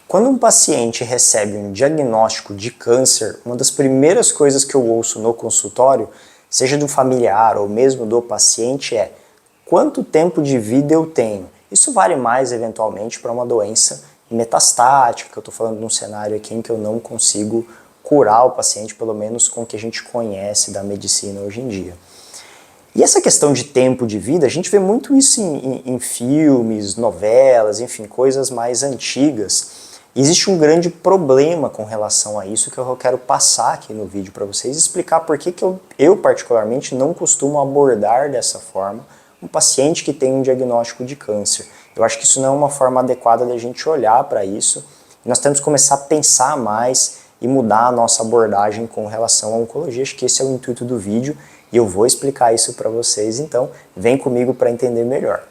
Quando um paciente recebe um diagnóstico de câncer, uma das primeiras coisas que eu ouço no consultório, seja do familiar ou mesmo do paciente, é: quanto tempo de vida eu tenho? Isso vale mais eventualmente para uma doença metastática, que eu estou falando de um cenário aqui em que eu não consigo curar o paciente, pelo menos com o que a gente conhece da medicina hoje em dia. E essa questão de tempo de vida, a gente vê muito isso em filmes, novelas, enfim, coisas mais antigas. Existe um grande problema com relação a isso que eu quero passar aqui no vídeo para vocês e explicar por que eu particularmente não costumo abordar dessa forma um paciente que tem um diagnóstico de câncer. Eu acho que isso não é uma forma adequada da gente olhar para isso. Nós temos que começar a pensar mais e mudar a nossa abordagem com relação à oncologia. Acho que esse é o intuito do vídeo e eu vou explicar isso para vocês, então vem comigo para entender melhor.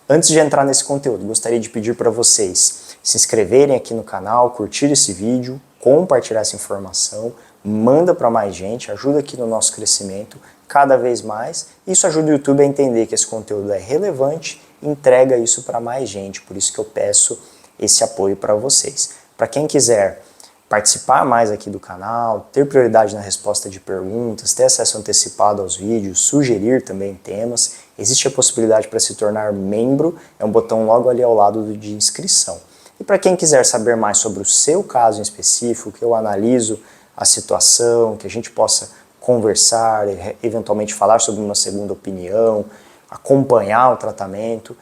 Antes de entrar nesse conteúdo, gostaria de pedir para vocês se inscreverem aqui no canal, curtir esse vídeo, compartilhar essa informação, manda para mais gente, ajuda aqui no nosso crescimento cada vez mais. Isso ajuda o YouTube a entender que esse conteúdo é relevante e entrega isso para mais gente, por isso que eu peço esse apoio para vocês. Para quem quiser participar mais aqui do canal, ter prioridade na resposta de perguntas, ter acesso antecipado aos vídeos, sugerir também temas, existe a possibilidade para se tornar membro, é um botão logo ali ao lado de inscrição. E para quem quiser saber mais sobre o seu caso em específico, que eu analiso a situação, que a gente possa conversar, eventualmente falar sobre uma segunda opinião, acompanhar o tratamento,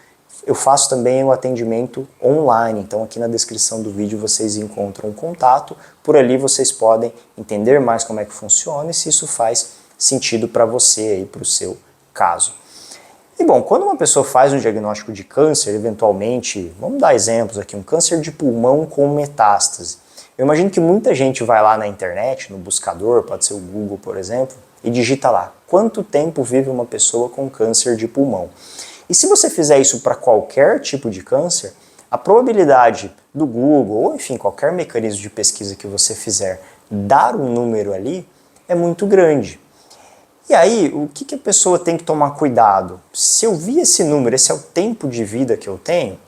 eu faço também o atendimento online, então aqui na descrição do vídeo vocês encontram um contato, por ali vocês podem entender mais como é que funciona e se isso faz sentido para você e para o seu caso. E bom, quando uma pessoa faz um diagnóstico de câncer, eventualmente, vamos dar exemplos aqui, um câncer de pulmão com metástase. Eu imagino que muita gente vai lá na internet, no buscador, pode ser o Google, por exemplo, e digita lá: quanto tempo vive uma pessoa com câncer de pulmão? E se você fizer isso para qualquer tipo de câncer, a probabilidade do Google, ou enfim, qualquer mecanismo de pesquisa que você fizer, dar um número ali, é muito grande. E aí, o que a pessoa tem que tomar cuidado? Se eu vi esse número, esse é o tempo de vida que eu tenho,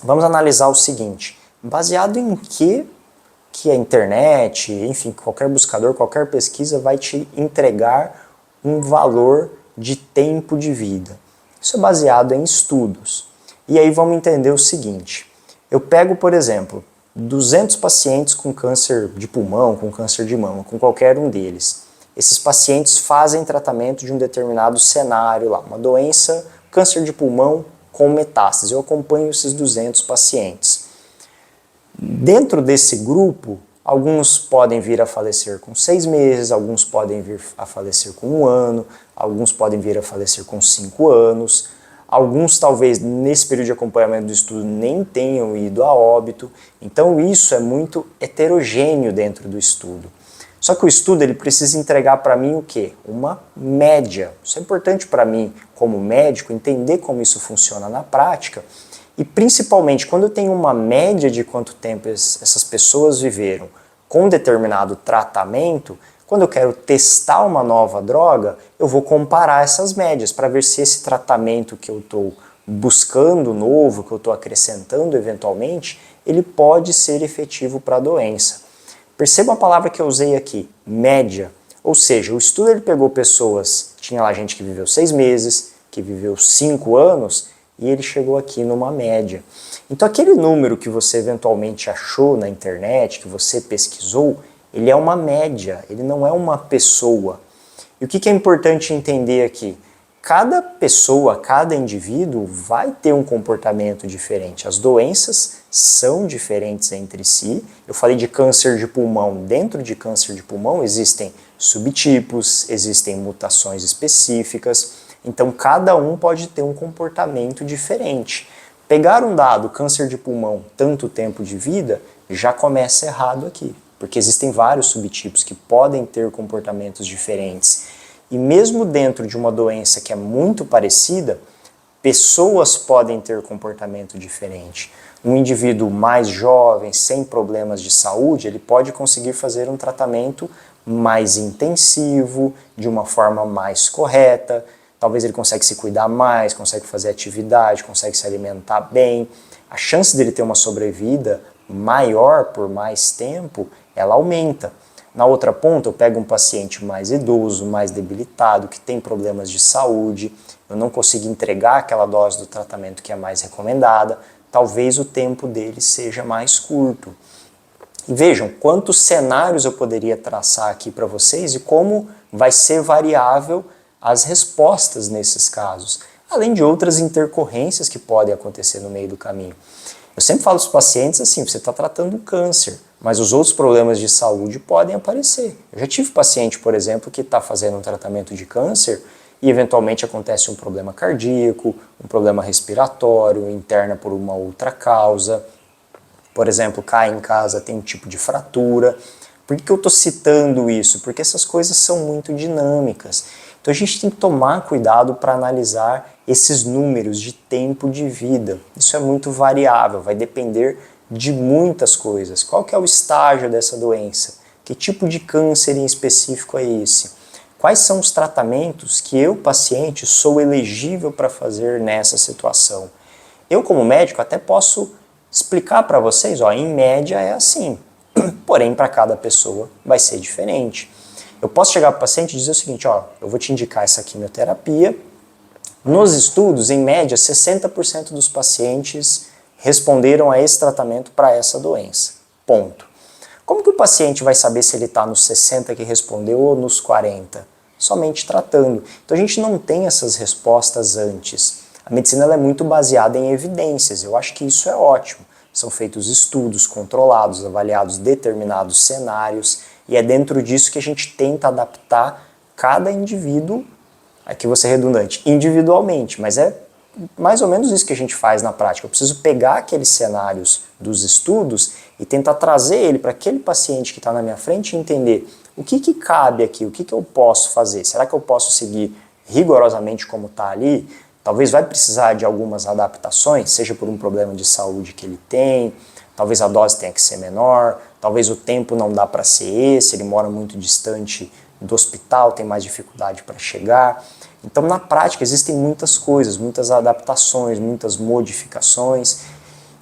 vamos analisar o seguinte: baseado em que a internet, enfim, qualquer buscador, qualquer pesquisa vai te entregar um valor de tempo de vida. Isso é baseado em estudos. E aí vamos entender o seguinte: eu pego, por exemplo, 200 pacientes com câncer de pulmão, com câncer de mama, com qualquer um deles. Esses pacientes fazem tratamento de um determinado cenário lá, uma doença, câncer de pulmão com metástase. Eu acompanho esses 200 pacientes. Dentro desse grupo, alguns podem vir a falecer com 6 meses, alguns podem vir a falecer com 1 ano, alguns podem vir a falecer com 5 anos, alguns talvez nesse período de acompanhamento do estudo nem tenham ido a óbito. Então isso é muito heterogêneo dentro do estudo. Só que o estudo ele precisa entregar para mim o quê? Uma média. Isso é importante para mim, como médico, entender como isso funciona na prática. E principalmente, quando eu tenho uma média de quanto tempo essas pessoas viveram com determinado tratamento, quando eu quero testar uma nova droga, eu vou comparar essas médias para ver se esse tratamento que eu estou buscando novo, que eu estou acrescentando eventualmente, ele pode ser efetivo para a doença. Perceba a palavra que eu usei aqui, média. Ou seja, o estudo ele pegou pessoas, tinha lá gente que viveu 6 meses, que viveu 5 anos, e ele chegou aqui numa média. Então aquele número que você eventualmente achou na internet, que você pesquisou, ele é uma média, ele não é uma pessoa. E o que é importante entender aqui? Cada pessoa, cada indivíduo vai ter um comportamento diferente. As doenças são diferentes entre si. Eu falei de câncer de pulmão. Dentro de câncer de pulmão existem subtipos, existem mutações específicas. Então cada um pode ter um comportamento diferente. Pegar um dado, câncer de pulmão, tanto tempo de vida, já começa errado aqui. Porque existem vários subtipos que podem ter comportamentos diferentes. E mesmo dentro de uma doença que é muito parecida, pessoas podem ter comportamento diferente. Um indivíduo mais jovem, sem problemas de saúde, ele pode conseguir fazer um tratamento mais intensivo, de uma forma mais correta. Talvez ele consiga se cuidar mais, consegue fazer atividade, consegue se alimentar bem. A chance dele ter uma sobrevida maior por mais tempo, ela aumenta. Na outra ponta, eu pego um paciente mais idoso, mais debilitado, que tem problemas de saúde, eu não consigo entregar aquela dose do tratamento que é mais recomendada, talvez o tempo dele seja mais curto. E vejam quantos cenários eu poderia traçar aqui para vocês e como vai ser variável as respostas nesses casos, além de outras intercorrências que podem acontecer no meio do caminho. Eu sempre falo para os pacientes assim, você está tratando câncer, mas os outros problemas de saúde podem aparecer. Eu já tive paciente, por exemplo, que está fazendo um tratamento de câncer e eventualmente acontece um problema cardíaco, um problema respiratório, interna por uma outra causa. Por exemplo, cai em casa, tem um tipo de fratura. Por que eu estou citando isso? Porque essas coisas são muito dinâmicas. Então a gente tem que tomar cuidado para analisar esses números de tempo de vida. Isso é muito variável, vai depender de muitas coisas. Qual que é o estágio dessa doença? Que tipo de câncer em específico é esse? Quais são os tratamentos que eu, paciente, sou elegível para fazer nessa situação? Eu, como médico, até posso explicar para vocês, ó, em média é assim, porém para cada pessoa vai ser diferente. Eu posso chegar para o paciente e dizer o seguinte, ó, eu vou te indicar essa quimioterapia. Nos estudos, em média, 60% dos pacientes responderam a esse tratamento para essa doença. Ponto. Como que o paciente vai saber se ele está nos 60 que respondeu ou nos 40? Somente tratando. Então a gente não tem essas respostas antes. A medicina ela é muito baseada em evidências, eu acho que isso é ótimo. São feitos estudos controlados, avaliados determinados cenários, e é dentro disso que a gente tenta adaptar cada indivíduo, aqui vou ser redundante, individualmente, mas é mais ou menos isso que a gente faz na prática. Eu preciso pegar aqueles cenários dos estudos e tentar trazer ele para aquele paciente que está na minha frente e entender o que cabe aqui, o que eu posso fazer. Será que eu posso seguir rigorosamente como está ali? Talvez vai precisar de algumas adaptações, seja por um problema de saúde que ele tem, talvez a dose tenha que ser menor, talvez o tempo não dá para ser esse, ele mora muito distante do hospital, tem mais dificuldade para chegar. Então, na prática, existem muitas coisas, muitas adaptações, muitas modificações.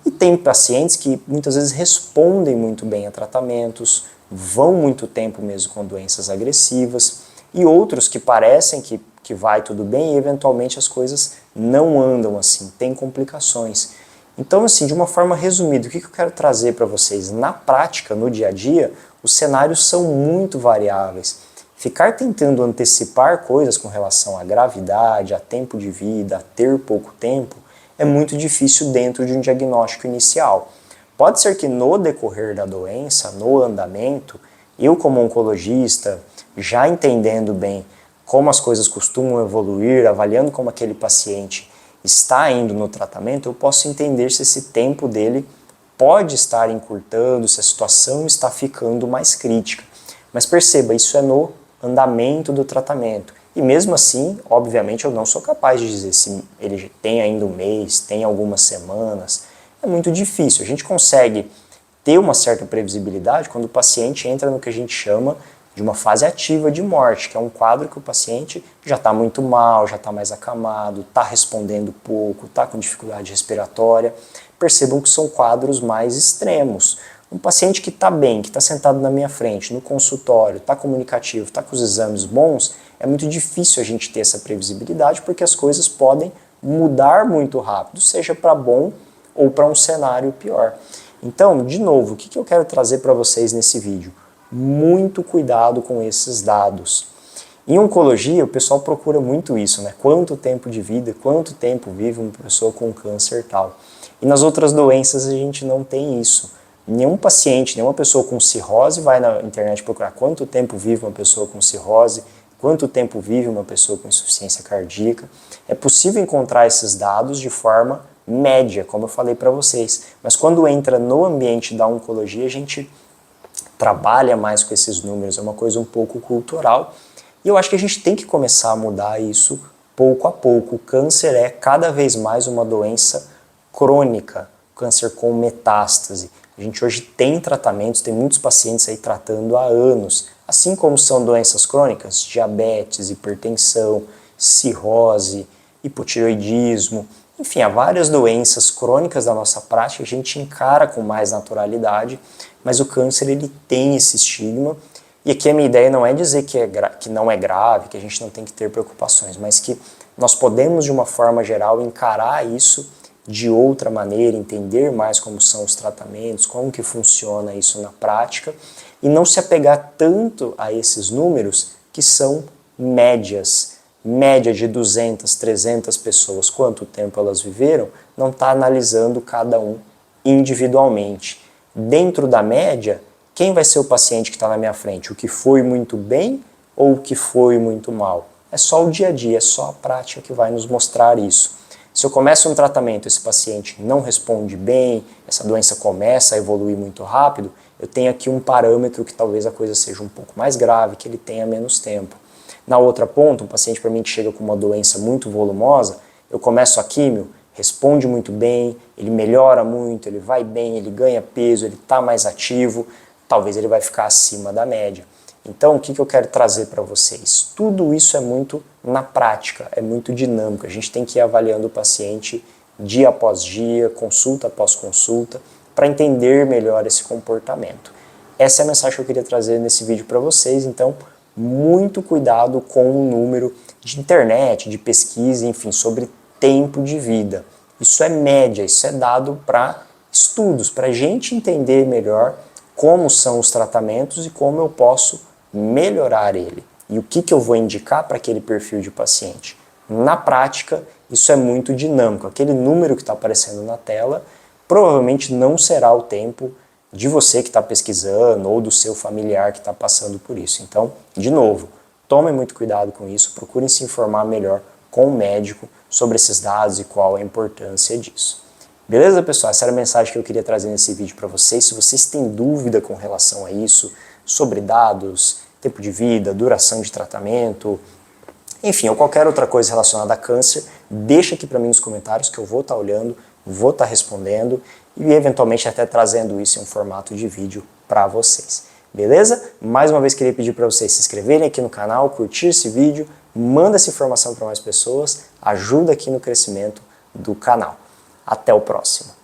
E tem pacientes que muitas vezes respondem muito bem a tratamentos, vão muito tempo mesmo com doenças agressivas, e outros que parecem que vai tudo bem e eventualmente as coisas não andam assim, tem complicações. Então, assim, de uma forma resumida, o que eu quero trazer para vocês? Na prática, no dia a dia, os cenários são muito variáveis. Ficar tentando antecipar coisas com relação à gravidade, a tempo de vida, a ter pouco tempo, é muito difícil dentro de um diagnóstico inicial. Pode ser que no decorrer da doença, no andamento, eu como oncologista, já entendendo bem como as coisas costumam evoluir, avaliando como aquele paciente está indo no tratamento, eu posso entender se esse tempo dele pode estar encurtando, se a situação está ficando mais crítica. Mas perceba, isso é no andamento do tratamento. E mesmo assim, obviamente, eu não sou capaz de dizer se ele tem ainda um mês, tem algumas semanas. É muito difícil. A gente consegue ter uma certa previsibilidade quando o paciente entra no que a gente chama de uma fase ativa de morte, que é um quadro que o paciente já está muito mal, já está mais acamado, está respondendo pouco, está com dificuldade respiratória. Percebam que são quadros mais extremos. Um paciente que está bem, que está sentado na minha frente, no consultório, está comunicativo, está com os exames bons, é muito difícil a gente ter essa previsibilidade porque as coisas podem mudar muito rápido, seja para bom ou para um cenário pior. Então, de novo, o que eu quero trazer para vocês nesse vídeo? Muito cuidado com esses dados. Em oncologia, o pessoal procura muito isso, né? Quanto tempo de vida, quanto tempo vive uma pessoa com câncer e tal. E nas outras doenças a gente não tem isso. Nenhum paciente, nenhuma pessoa com cirrose vai na internet procurar quanto tempo vive uma pessoa com cirrose, quanto tempo vive uma pessoa com insuficiência cardíaca. É possível encontrar esses dados de forma média, como eu falei para vocês. Mas quando entra no ambiente da oncologia, a gente trabalha mais com esses números, é uma coisa um pouco cultural. E eu acho que a gente tem que começar a mudar isso pouco a pouco. O câncer é cada vez mais uma doença crônica, câncer com metástase. A gente hoje tem tratamentos, tem muitos pacientes aí tratando há anos, assim como são doenças crônicas, diabetes, hipertensão, cirrose, hipotireoidismo Enfim, há várias doenças crônicas da nossa prática que a gente encara com mais naturalidade, mas o câncer ele tem esse estigma. E aqui a minha ideia não é dizer que não é grave, que a gente não tem que ter preocupações, mas que nós podemos, de uma forma geral, encarar isso de outra maneira, entender mais como são os tratamentos, como que funciona isso na prática, e não se apegar tanto a esses números que são médias. Média de 200, 300 pessoas, quanto tempo elas viveram, não está analisando cada um individualmente. Dentro da média, quem vai ser o paciente que está na minha frente? O que foi muito bem ou o que foi muito mal? É só o dia a dia, é só a prática que vai nos mostrar isso. Se eu começo um tratamento e esse paciente não responde bem, essa doença começa a evoluir muito rápido, eu tenho aqui um parâmetro que talvez a coisa seja um pouco mais grave, que ele tenha menos tempo. Na outra ponta, um paciente para mim que chega com uma doença muito volumosa, eu começo a químio, responde muito bem, ele melhora muito, ele vai bem, ele ganha peso, ele está mais ativo, talvez ele vai ficar acima da média. Então, o que eu quero trazer para vocês? Tudo isso é muito na prática, é muito dinâmico. A gente tem que ir avaliando o paciente dia após dia, consulta após consulta, para entender melhor esse comportamento. Essa é a mensagem que eu queria trazer nesse vídeo para vocês, então muito cuidado com o número de internet, de pesquisa, enfim, sobre tempo de vida. Isso é média, isso é dado para estudos, para a gente entender melhor como são os tratamentos e como eu posso melhorar ele. E o que eu vou indicar para aquele perfil de paciente. Na prática, isso é muito dinâmico. Aquele número que está aparecendo na tela provavelmente não será o tempo de você que está pesquisando ou do seu familiar que está passando por isso. Então, de novo, tomem muito cuidado com isso, procurem se informar melhor com o médico sobre esses dados e qual a importância disso. Beleza, pessoal? Essa era a mensagem que eu queria trazer nesse vídeo para vocês. Se vocês têm dúvida com relação a isso, sobre dados, tempo de vida, duração de tratamento, enfim, ou qualquer outra coisa relacionada a câncer, deixa aqui para mim nos comentários que eu vou estar olhando, vou estar respondendo e eventualmente até trazendo isso em um formato de vídeo para vocês. Beleza? Mais uma vez queria pedir para vocês se inscreverem aqui no canal, curtir esse vídeo, manda essa informação para mais pessoas, ajuda aqui no crescimento do canal. Até o próximo.